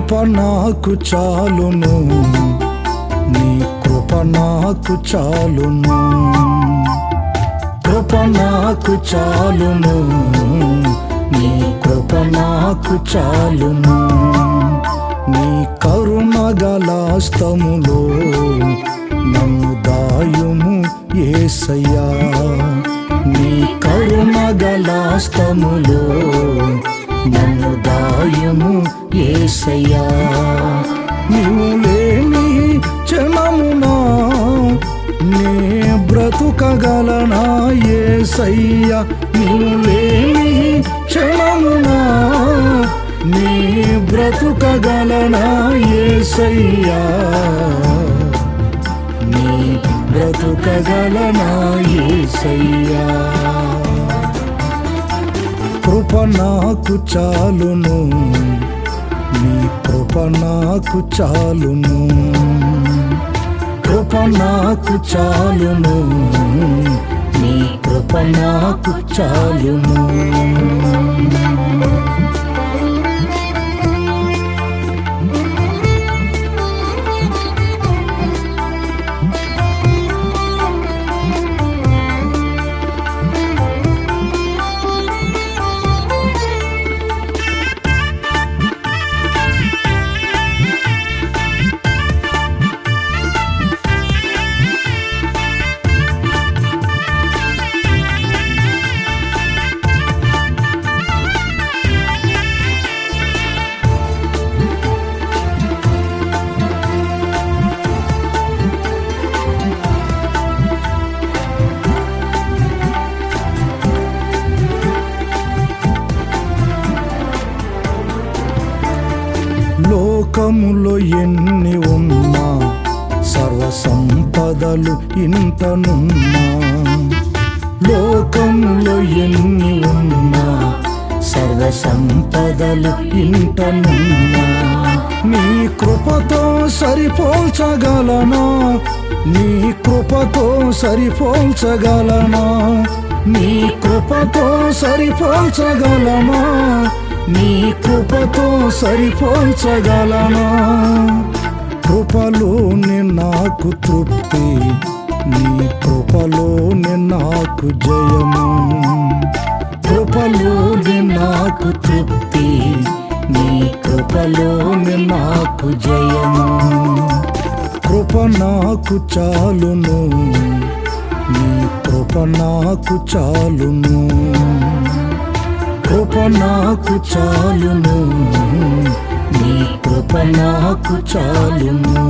కృప నాకు చాలును, నీ కృప నాకు చాలును, కృప నాకు చాలును, నీ కృప నాకు చాలును. నీ కరుణ గల హస్తములో నన్ను దాయుము యేసయ్యా, నీ కరుణ గల హస్తములో నన్ను దాయుము యేసయ్యా. నీవు లేని క్షణమునా నే బ్రతుకగలనా యేసయ్యా, నీవు లేని క్షణమునా నీ బ్రతుకగలనా యేసయ్యా, నీ బ్రతుకగలనా యేసయ్యా. కృప నాకు చాలును, నీ కృప నాకు చాలును, కృప నాకు చాలును, నీ కృప నాకు చాలును. లోకములో ఎన్ని ఉన్నా సర్వ సంపదలు ఇంతనున్నా, లోకములో ఎన్ని ఉన్నా సర్వ సంపదలు ఇంతనున్నా. నీ కృపతో సరిపోల్చగలనా, నీ కృపతో సరిపోల్చగలనా, నీ కృపతో సరిపోల్చగలనా, నీ కృపతో సరిపోల్చగలనా. కృపలోనే నాకు తృప్తి, నీ కృపలోనే నాకు జయము, కృపలోనే నాకు తృప్తి, నీ కృపలోనే నాకు జయము. కృప నాకు చాలును, నీ కృప నాకు చాలును, కృప నాకు చాలును, నీ కృప నాకు చాలును.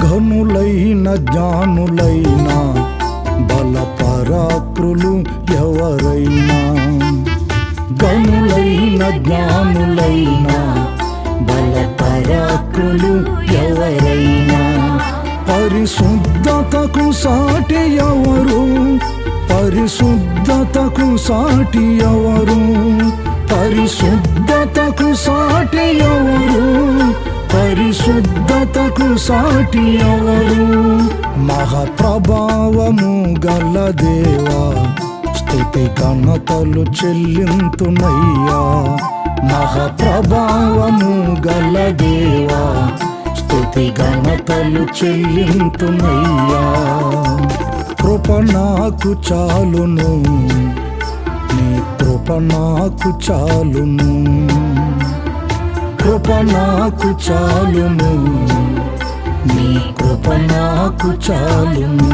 ఘనులైన జ్ఞానులైన బలపరాక్రులు ఎవరైనా, ఘనులైన జ్ఞానులైన బలపరాక్రులు ఎవరైనా, పరిశుద్ధతకు సాటి ఎవరు, పరిశుద్ధతకు సాటి ఎవరు, పరిశుద్ధతకు సాటి ఎవరు, పరిశుద్ధతకు సాటి ఎవరు. మహాప్రభావము గల దేవా స్తుతి ఘనతలు చెల్లింతునయ్యా, మహాప్రభావము గల దేవా స్తుతి ఘనతలు చెల్లింతునయ్యా. కృప నాకు చాలును, నీ కృప నాకు చాలును, కృప నాకు చాలును, నీ కృప నాకు చాలును.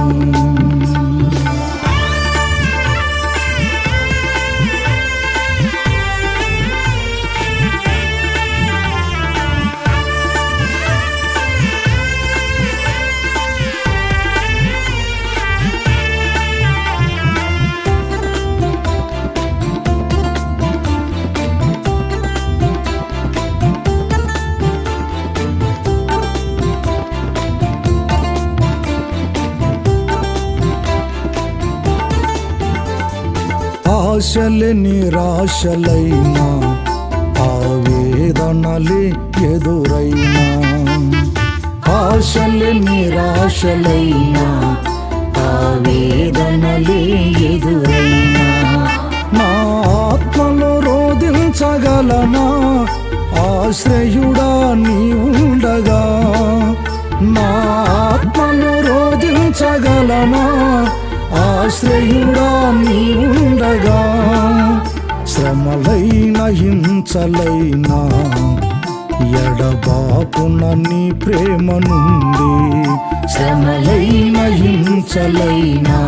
ఆశలే నిరాశలైనా, ఆవేదనలే ఎదురైనా, ఆశలే నిరాశలైనా, ఆవేదనలే ఎదురైనా, నా ఆత్మలో రోధించగలనా, ఆశ్రయుడా నీ ఉండగా. నా ఆత్మలో రోధించగలనా, ఆశ్రయుడా నీ ఉండగా. శ్రమలైన హింసలైనా ఎడబాపున నీ ప్రేమ నుండి. శ్రమలైన హింసలైనా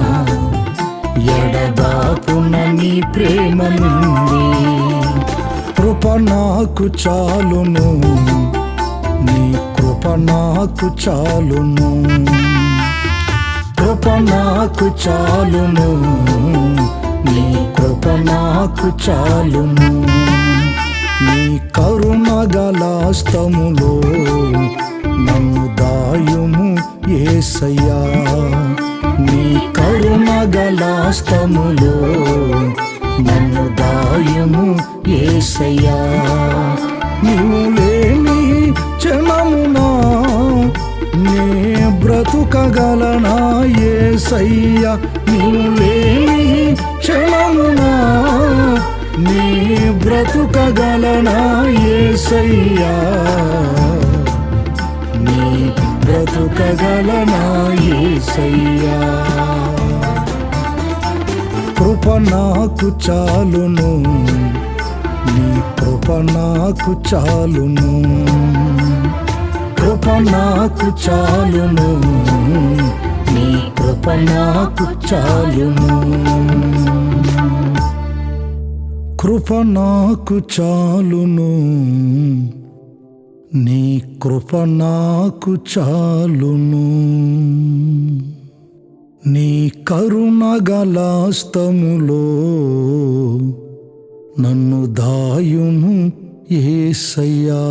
ఎడబాపున నీ ప్రేమ నుండి. కృప నాకు చాలును, నీ కృప నాకు చాలును. కృప నాకు చాలును, నీ కృప నాకు చాలును. నీ కరుణ గల హస్తములో నన్ను దాయుము యేసయ్యా. నీ కరుణ గల హస్తములో నన్ను దాయుము యేసయ్యా. నీవు లేని క్షణమునా నే బ్రతుకగలనా యేసయ్యా. నీవు లేని క్షణమునా నే బ్రతుకగలనా యేసయ్యా. నీ బ్రతుకగలనా యేసయ్యా. కృప నాకు చాలును, నీ కృప నాకు చాలును. కృప నాకు చాలును, నీ కృప నాకు చాలును. కృప నాకు చాలును, నీ కృప నాకు చాలును. నీ కరుణ గల హస్తములో నన్ను దాయుము యేసయ్యా.